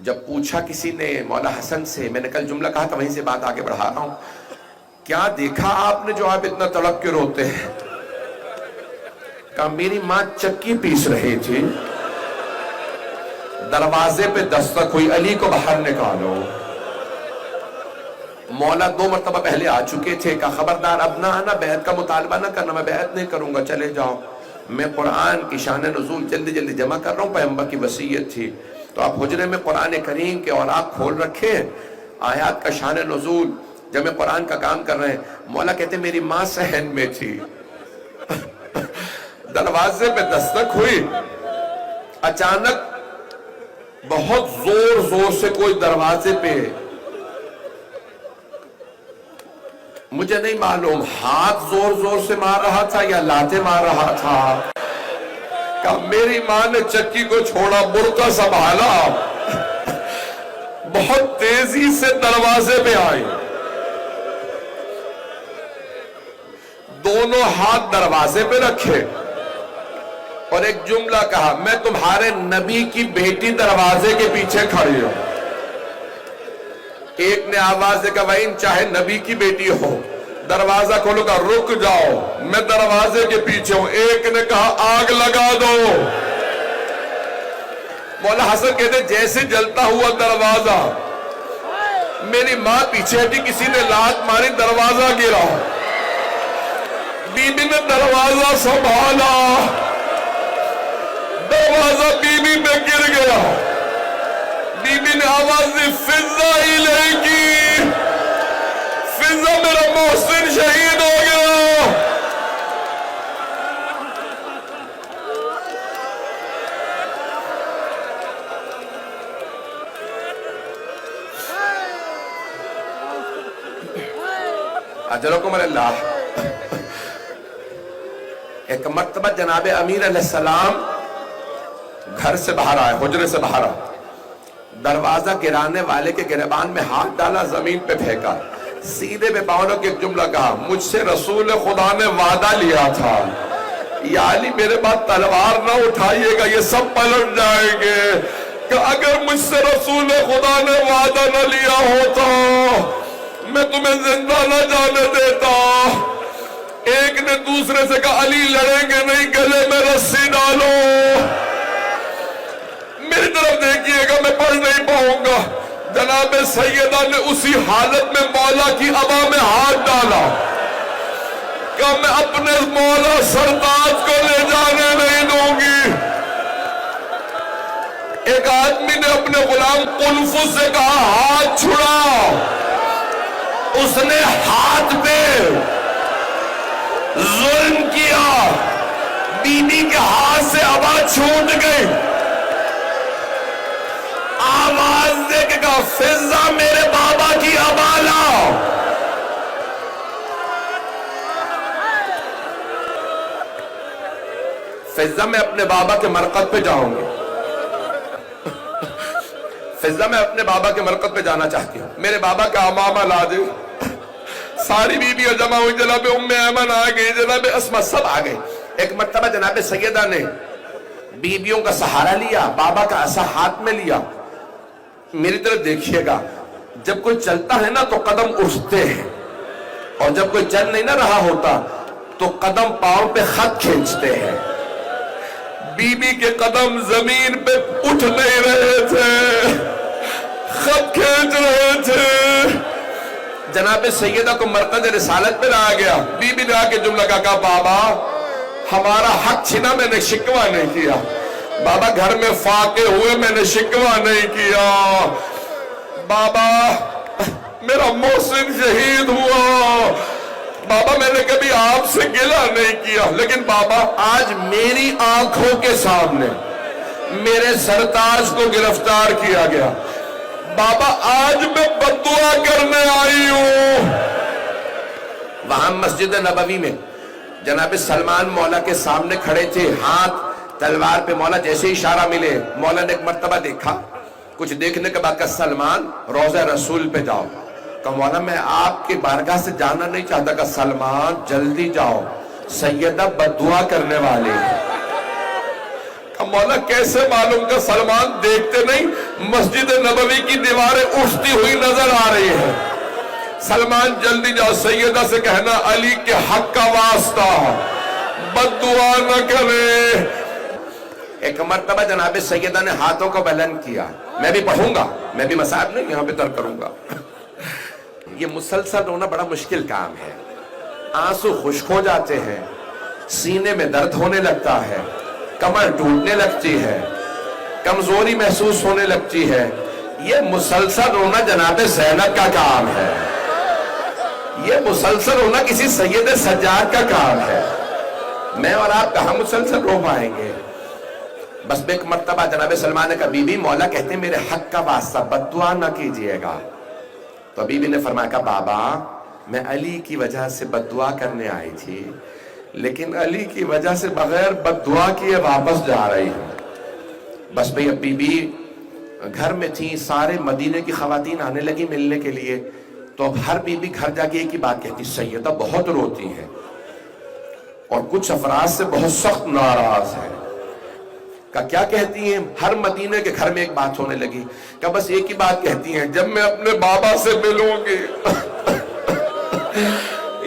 جب پوچھا کسی نے مولا حسن سے، میں نے کل جملہ کہا تھا وہیں سے بات آگے بڑھا رہا ہوں، کیا دیکھا آپ نے جو آپ اتنا تڑپ کے روتے ہیں؟ کہا میری ماں چکی پیس رہی تھی، دروازے پہ دستک ہوئی، علی کو باہر نکالو۔ مولا 2 مرتبہ پہلے آ چکے تھے، کہا خبردار اب نہ آنا، بیعت کا مطالبہ نہ کرنا، میں بیعت نہیں کروں گا، چلے جاؤ۔ میں قرآن کی شان نزول جلدی جلدی جمع کر رہا ہوں، پیغمبر کی وصیت تھی، تو آپ حجرے میں قرآن کریم کے اوراق کھول رکھے، آیات کا شان نزول جمع قرآن کا کام کر رہے ہیں۔ مولا کہتے میری ماں صحن میں تھی، دروازے پہ دستک ہوئی، اچانک بہت زور زور سے کوئی دروازے پہ، مجھے نہیں معلوم ہاتھ زور زور سے مار رہا تھا یا لاتیں مار رہا تھا۔ کہا میری ماں نے چکی کو چھوڑا، برقع سنبھالا، بہت تیزی سے دروازے پہ آئی، دونوں ہاتھ دروازے پہ رکھے اور ایک جملہ کہا میں تمہارے نبی کی بیٹی دروازے کے پیچھے کھڑی ہوں۔ ایک نے آواز دے کہا وَإِن چاہے نبی کی بیٹی ہو، دروازہ کھولو، کہا رک جاؤ میں دروازے کے پیچھے ہوں۔ ایک نے کہا آگ لگا دو۔ مولا حسن کہتے جیسے جلتا ہوا دروازہ، میری ماں پیچھے ہٹی، کسی نے لات ماری، دروازہ گرا، بی بی نے دروازہ سنبھالا، دروازہ بی بی پہ گر گیا، بی بی نے آواز دی فضا الیکی، فضا میرا محسن شہید ہو گیا۔ اجرکم اللہ۔ ایک مرتبہ جناب امیر علیہ السلام گھر سے باہر آئے، حجرے سے باہر آئے، دروازہ گرانے والے کے گریبان میں ہاتھ ڈالا، زمین پہ پھینکا، سیدھے پہ پاؤں کے ایک جملہ کہا مجھ سے رسول خدا نے وعدہ لیا تھا، یا علی میرے بعد تلوار نہ اٹھائیے گا، یہ سب پلٹ جائیں گے، کہ اگر مجھ سے رسول خدا نے وعدہ نہ لیا ہوتا میں تمہیں زندہ نہ جانے دیتا۔ ایک نے دوسرے سے کہا علی لڑیں گے نہیں، گلے میں رسی ڈالو۔ میری طرف دیکھئے گا میں پڑھ نہیں پاؤں گا۔ جناب سیدہ نے اسی حالت میں مولا کی عبا میں ہاتھ ڈالا، کہ میں اپنے مولا سرتاج کو لے جانے نہیں دوں گی۔ ایک آدمی نے اپنے غلام قنفذ سے کہا ہاتھ چھڑا، اس نے ہاتھ پہ ظلم کیا، بی بی کے ہاتھ سے عبا چھوٹ گئی، آواز دے کے کہا فضا میرے بابا کی عبا لاؤ۔ فضا میں اپنے بابا کے مرقد پہ جاؤں گی، فضا میں اپنے بابا کے مرقد پہ جانا چاہتی ہوں، میرے بابا کا امامہ لا دے۔ ساری بیویاں جمع ہوئی، جناب ام ایمن آ گئی، جناب اسما سب آ گئے۔ ایک مرتبہ جناب سیدہ نے بیویوں کا سہارا لیا، بابا کا عصا ہاتھ میں لیا۔ میری طرف دیکھیے گا، جب کوئی چلتا ہے نا تو قدم اٹھتے ہیں، اور جب کوئی چل نہیں نہ رہا ہوتا تو قدم پاؤں پہ خط کھینچتے ہیں۔ بی بی کے قدم زمین پہ اٹھ نہیں رہے تھے، خط کھینچ رہے تھے۔ جناب سیدہ کو مرکز رسالت پہ لایا گیا، بی بی نے آ کے جملہ کہا بابا ہمارا حق چھنا، میں نے شکوہ نہیں کیا، بابا گھر میں فاقے ہوئے میں نے شکوہ نہیں کیا، بابا میرا محسن شہید ہوا، بابا میں نے کبھی آپ سے گلہ نہیں کیا، لیکن بابا آج میری آنکھوں کے سامنے میرے سرتاج کو گرفتار کیا گیا، بابا آج میں بددعا کرنے آئی ہوں۔ وہاں مسجد نبوی میں جناب سلمان مولا کے سامنے کھڑے تھے، ہاتھ تلوار پہ، مولا جیسے اشارہ ملے، مولا نے ایک مرتبہ دیکھا، کچھ دیکھنے کے بعد کہا سلمان روضہ رسول پہ جاؤ، کہا مولا میں آپ کی بارگاہ سے جانا نہیں چاہتا، کہا سلمان جلدی جاؤ، سیدہ بددعا کرنے والی، کہا اب مولا کیسے معلوم کہ سلمان دیکھتے نہیں مسجد نبوی کی دیواریں اٹھتی ہوئی نظر آ رہی ہیں. سلمان جلدی جاؤ سیدہ سے کہنا علی کے حق کا واسطہ بد دعا نہ کرے. ایک مرتبہ جناب سیدہ نے ہاتھوں کو بلند کیا. میں بھی پڑھوں گا, میں بھی مصائب نہیں یہاں پہ ترک کروں گا. یہ مسلسل رونا بڑا مشکل کام ہے. آنسو خشک ہو جاتے ہیں, سینے میں درد ہونے لگتا ہے, کمر ٹوٹنے لگتی ہے, کمزوری محسوس ہونے لگتی ہے. یہ مسلسل رونا جناب زینب کا کام ہے. یہ مسلسل رونا کسی سید سجاد کا کام ہے. میں اور آپ کہاں مسلسل رو پائیں گے. بس ایک مرتبہ جناب سلمان نے کہا بی بی مولا کہتے ہیں میرے حق کا واسطہ بد دعا نہ کیجئے گا. تو بی بی نے فرمایا کہ بابا میں علی کی وجہ سے بد دعا کرنے آئی تھی, لیکن علی کی وجہ سے بغیر بد دعا کیے واپس جا رہی ہوں. بس بھئی اب بی بی گھر میں تھی, سارے مدینے کی خواتین آنے لگی ملنے کے لیے. تو اب ہر بی بی گھر جا کے ایک ہی بات کہتی سیدہ بہت روتی ہیں اور کچھ افراد سے بہت سخت ناراض ہیں. کیا کہتی ہیں؟ ہر مدینے کے گھر میں ایک بات ہونے لگی کہ بس ایک ہی بات کہتی ہیں جب میں اپنے بابا سے ملوں گی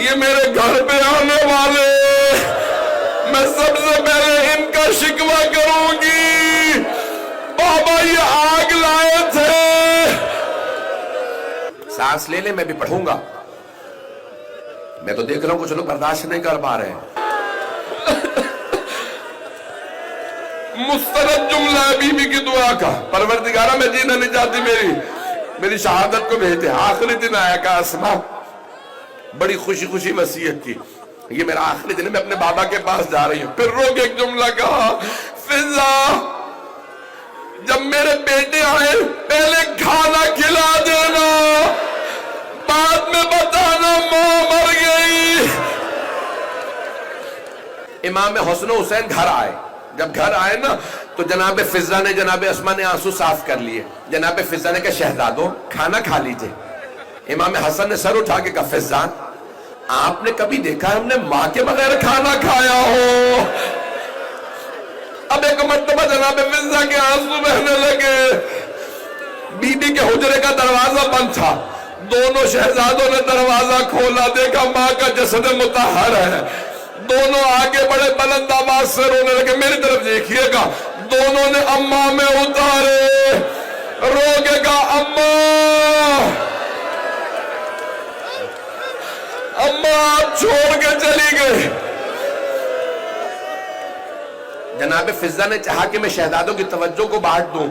یہ میرے گھر پہ آنے والے میں سب سے پہلے ان کا شکوہ کروں گی. بابا یہ آگ لائے تھے. سانس لے لے, میں بھی پڑھوں گا. میں تو دیکھ رہا ہوں کچھ لوگ برداشت نہیں کر پا رہے ہیں. مستند جملہ ہے بی بی کی دعا کا, پروردگارہ میں جینا نہیں چاہتی میری شہادت کو بھیجتے. آخری دن آیا کہ اسما بڑی خوشی خوشی وصیت کی یہ میرا آخری دن ہے, میں اپنے بابا کے پاس جا رہی ہوں. پھر رو کے ایک جملہ کہا فضا جب میرے بیٹے آئے پہلے کھانا کھلا دینا, بعد میں بتانا ماں مر گئی. امام حسن و حسین گھر آئے. جب گھر آئے نا تو جناب فضا نے جناب اسما نے آنسو صاف کر لیے. جناب فضا نے کہا شہزادو کھانا کھا لیجئے. امام حسن نے سر اٹھا کے کہا فضا آپ نے کبھی دیکھا ہم نے ماں کے بغیر کھانا کھایا ہو؟ اب ایک مرتبہ جناب فضا کے آنسو بہنے لگے. بی بی کے حجرے کا دروازہ بند تھا. دونوں شہزادوں نے دروازہ کھولا, دیکھا ماں کا جسد مطہر ہے. دونوں آگے بڑے بلند آواز سے رونے لگے. میری طرف دیکھیے گا. دونوں نے اماں میں اتارے, رو کے کہا اماں آپ چھوڑ کے چلی گئی. جناب فضا نے چاہا کہ میں شہزادوں کی توجہ کو بانٹ دوں.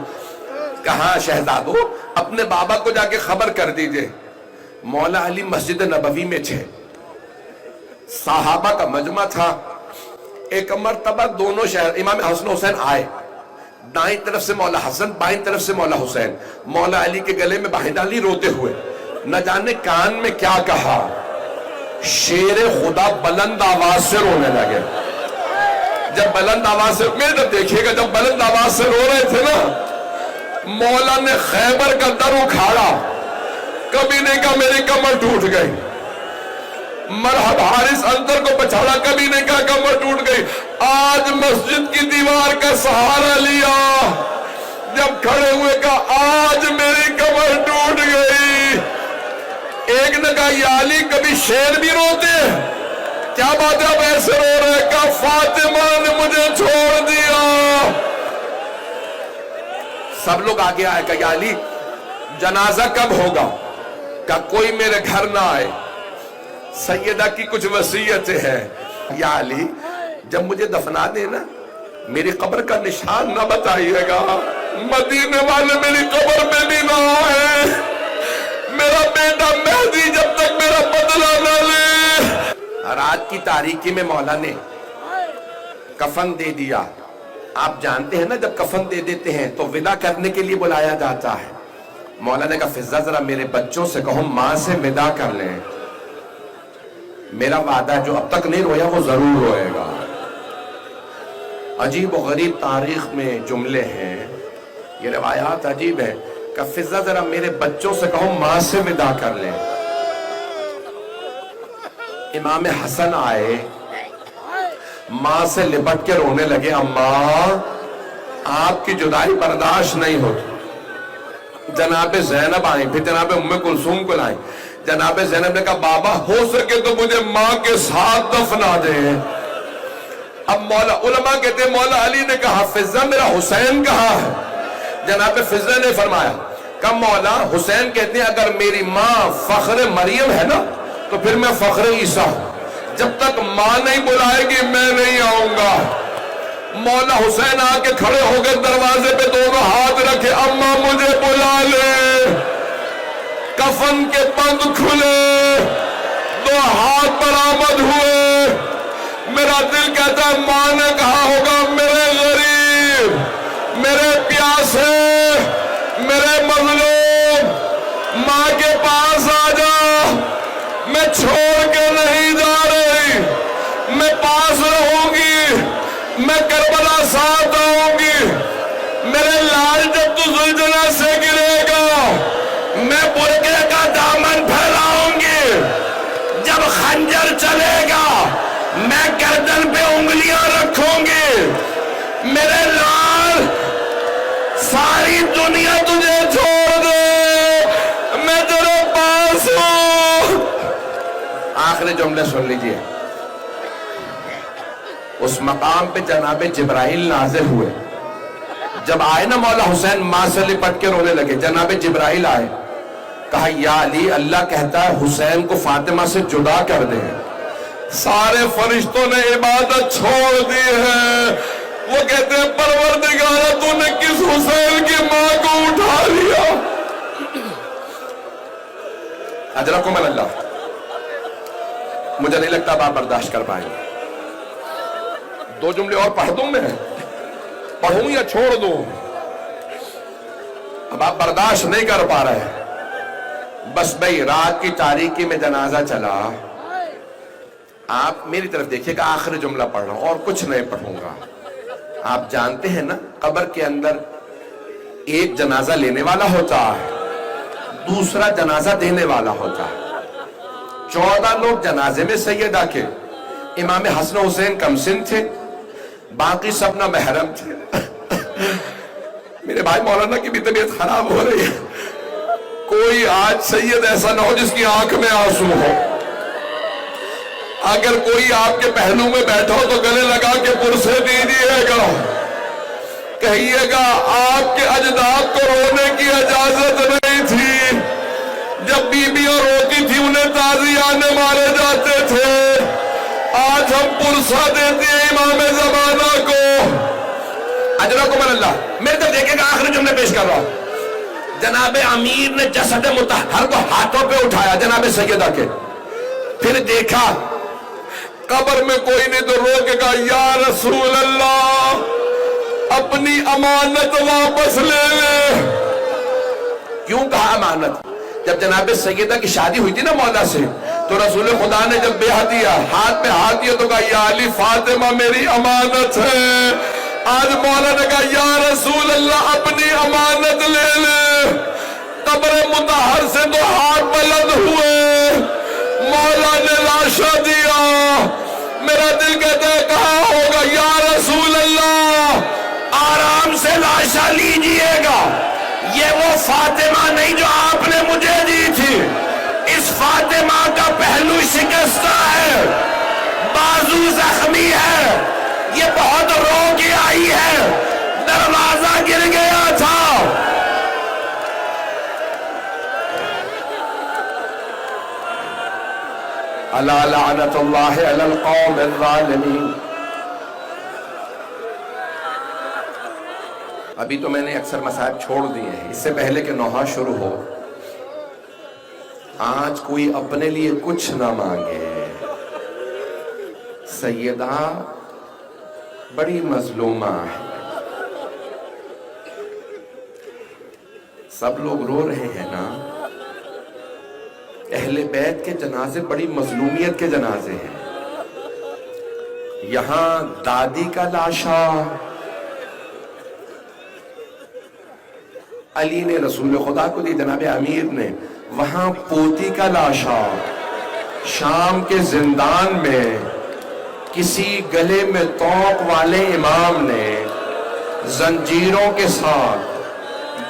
کہا شہزادو اپنے بابا کو جا کے خبر کر دیجئے مولا علی مسجد نبوی میں تھے. صحابہ کا مجمع تھا. ایک مرتبہ دونوں امام حسن حسین آئے. دائیں طرف سے مولا حسن, بائیں طرف سے مولا حسین. مولا علی کے گلے میں باہیں ڈالی روتے ہوئے. نہ جانے کان میں کیا کہا, شیر خدا بلند آواز سے رونے لگے. جب بلند آواز سے, میرے طرف دیکھیے گا, جب بلند آواز سے رو رہے تھے نا مولا نے خیبر کا در اکھاڑا. کبھی نہیں کہا میری کمر ٹوٹ گئی. مرحب حارث اندر کو پچھاڑا, کبھی نہیں کہا کمر ٹوٹ گئی. آج مسجد کی دیوار کا سہارا لیا, جب کھڑے ہوئے کہا آج میری کمر ٹوٹ گئی. ایک نے کہا یا علی کبھی شیر بھی روتے ہیں, کیا بات ہے آپ ایسے رو رہے؟ کہا فاطمہ نے مجھے چھوڑ دیا. سب لوگ آگے آئے. کہا یا علی جنازہ کب ہوگا؟ کہا کوئی میرے گھر نہ آئے, سیدہ کی کچھ وصیتیں ہیں. یا علی جب مجھے دفنا دینا میری قبر کا نشان نہ بتائیے گا, مدینے والے میری قبر میں بھی نہ آئے. میرا بیٹا مہدی جب تک میرا بدلہ نہ لے. رات کی تاریکی میں مولا نے کفن دے دیا. آپ جانتے ہیں نا جب کفن دے دیتے ہیں تو ودا کرنے کے لیے بلایا جاتا ہے. مولا نے کہا فضا ذرا میرے بچوں سے کہو ماں سے ودا کر لیں, میرا وعدہ جو اب تک نہیں رویا وہ ضرور روئے گا. عجیب و غریب تاریخ میں جملے ہیں, یہ روایات عجیب ہے. کہ فضا ذرا میرے بچوں سے کہو ماں سے ودا کر لیں. امام حسن آئے, ماں سے لپٹ کے رونے لگے, اماں آپ کی جدائی برداشت نہیں ہوتی۔ جناب زینب آئیں، پھر جناب ام کلثوم کو لائیں۔ جناب زینب نے کہا بابا ہو سکے تو مجھے ماں کے ساتھ دفنا دیں۔ اب مولا علماء کہتے ہیں مولا علی نے کہا فضہ میرا حسین کہاں ہے؟ جناب فضہ نے فرمایا کہ مولا حسین کہتے ہیں اگر میری ماں فخر مریم ہے نا تو پھر میں فخر عیسیٰ ہوں، جب تک ماں نہیں بلائے گی میں نہیں آؤں گا۔ مولا حسین آ کے کھڑے ہو گئے دروازے پہ، دونوں ہاتھ رکھے، اماں مجھے بلا لے۔ کفن کے بند کھلے، دو ہاتھ برآمد ہوئے۔ میرا دل کہتا ہے ماں نے کہا ہوگا میرے غریب، میرے پیاسے، میرے مظلوم، ماں کے پاس آ جا، میں چھوڑ کے نہیں جا رہی، میں پاس رہوں گی، میں کربلا ساتھ آؤں گی۔ میرے لال جب تو زلزلہ سے گرے گا میں برقعے کا دامن پھیلاؤں گی، جب خنجر چلے گا میں گردن پہ انگلیاں رکھوں گی۔ میرے لال ساری دنیا تجھے چھوڑ دے میں تیرے پاس ہوں۔ آخری جملے سن لیجئے۔ اس مقام پہ جناب جبرائیل نازل ہوئے، جب آئے نا مولا حسین ماں سے لپٹ کے رونے لگے، جناب جبرائیل آئے، کہا یا علی اللہ کہتا ہے حسین کو فاطمہ سے جدا کر دے۔ سارے فرشتوں نے عبادت چھوڑ دی ہے، وہ کہتے ہیں پروردگارہ تو نے کس حسین کی ماں کو اٹھا لیا۔ اجرکم اللہ، مجھے نہیں لگتا آپ برداشت کر پائیں گے۔ دو جملے اور پڑھ دوں میں، پڑھوں یا چھوڑ دوں؟ اب آپ برداشت نہیں کر پا رہے۔ بس بھئی رات کی تاریکی میں جنازہ چلا، آپ میری طرف دیکھیے گا، آخری جملہ پڑھ رہا ہوں اور کچھ نہیں پڑھوں گا۔ آپ جانتے ہیں نا قبر کے اندر ایک جنازہ لینے والا ہوتا ہے، دوسرا جنازہ دینے والا ہوتا ہے۔ 14 لوگ جنازے میں سیدہ کے، امام حسن حسین کم سن تھے، باقی سب نہ محرم تھے۔ میرے بھائی مولانا کی بھی طبیعت خراب ہو رہی ہے، کوئی آج سید ایسا نہ ہو جس کی آنکھ میں آنسو ہو۔ اگر کوئی آپ کے پہلو میں بیٹھا ہو تو گلے لگا کے پرسے دیجیے گا، کہیے گا آپ کے اجداد کو رونے کی اجازت نہیں تھی، جب بیویاں روتی تھی انہیں تازیانے مارے جاتے تھے، آج ہم پرسا دیتے ہیں امام زمانہ کو۔ اجرکم اللہ، میرے طرف دیکھیں گا، آخری جملے پیش کر رہا ہوں۔ جناب امیر نے جسد مطہر کو ہاتھوں پہ اٹھایا جناب سیدہ کے، پھر دیکھا قبر میں کوئی نہیں تو رو کے کہا یا رسول اللہ اپنی امانت واپس لے لے۔ کیوں کہا امانت؟ جب جناب سیدہ کی شادی ہوئی تھی نا مولا سے، تو رسول خدا نے جب بیعت دیا، ہاتھ پہ ہاتھ دیا تو کہا یا علی فاطمہ میری امانت ہے۔ آج مولا نے کہا یا رسول اللہ اپنی امانت لے لے۔ قبر مطہر سے دو ہاتھ بلند ہوئے، مولا نے لاشا دیا۔ میرا دل کہتا ہے کہاں ہوگا یا رسول اللہ، آرام سے لاشا لیجئے گا، یہ وہ فاطمہ نہیں جو آپ نے مجھے دی تھی۔ اس فاطمہ کا پہلو شکستہ ہے، بازو زخمی ہے، یہ بہت رو کے آئی ہے، دروازہ گر گیا تھا۔ الا لعنت اللہ علی القوم الظالمین۔ ابھی تو میں نے اکثر مسائل چھوڑ دیے ہیں، اس سے پہلے کہ نوحہ شروع ہو، آج کوئی اپنے لیے کچھ نہ مانگے۔ سیدہ بڑی مظلومہ ہے، سب لوگ رو رہے ہیں نا، اہل بیت کے جنازے بڑی مظلومیت کے جنازے ہیں۔ یہاں دادی کا لاشا، علی نے رسول خدا کو دی، جناب امیر نے، وہاں پوتی کا لاشا، شام کے زندان میں کسی گلے میں توق والے امام نے زنجیروں کے ساتھ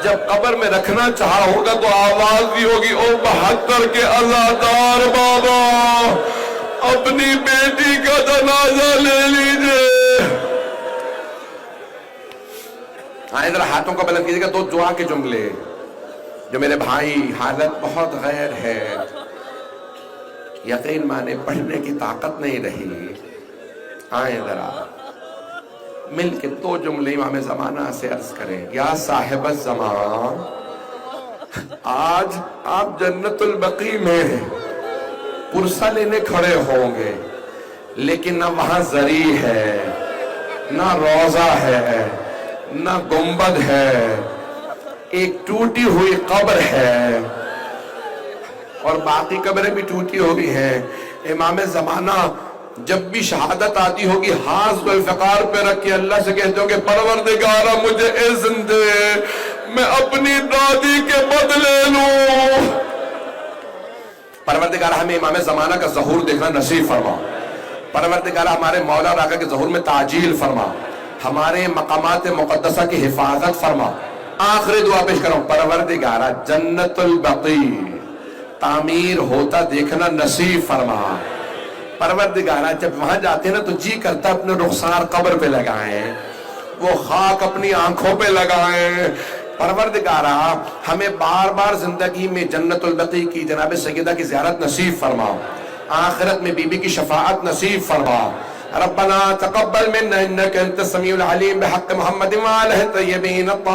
جب قبر میں رکھنا چاہا ہوگا تو آواز بھی ہوگی، او 72 کے عزادار بابا اپنی بیٹی کا جنازہ لے لیجئے۔ آئیں ذرا ہاتھوں کا بلند کیجئے گا، دو دعا کے جملے جو میرے بھائی حالت بہت غیر ہے، یقین مانے پڑھنے کی طاقت نہیں رہی، آئیں ذرا مل کے دو جملے امام زمانہ سے عرض کریں۔ یا صاحب الزمان، آج آپ جنت البقیع میں پرسہ لینے کھڑے ہوں گے، لیکن نہ وہاں زری ہے، نہ روضہ ہے، نہ گنبد ہے، ایک ٹوٹی ہوئی قبر ہے، اور باقی قبریں بھی ٹوٹی ہوئی ہیں۔ امام زمانہ جب بھی شہادت آتی ہوگی ہاتھ کو الفقار پہ رکھ کے اللہ سے کہتے ہوں کہ پروردگارہ مجھے اذن دے میں اپنی دادی کے بدلے لوں۔ پروردگارہ ہمیں امام زمانہ کا ظہور دیکھنا نصیب فرما، پروردگارہ ہمارے مولا اور آقا کے ظہور میں تعجیل فرما، ہمارے مقامات مقدسہ کی حفاظت فرما۔ آخری دعا پیش کروں، پروردگارہ جنت البقیع تعمیر ہوتا دیکھنا نصیب فرما۔ پروردگارہ جب وہاں جاتے ہیں نا تو جی کرتا اپنے رخسار قبر پہ لگائیں، وہ خاک اپنی آنکھوں پہ لگائیں۔ پروردگارہ ہمیں بار بار زندگی میں جنت البقیع کی جناب سیدہ کی زیارت نصیب فرما، آخرت میں بی بی کی شفاعت نصیب فرما۔ ربنا تقبل منا انك انت السميع العليم بحق محمد وآله الطيبين الطاهرين۔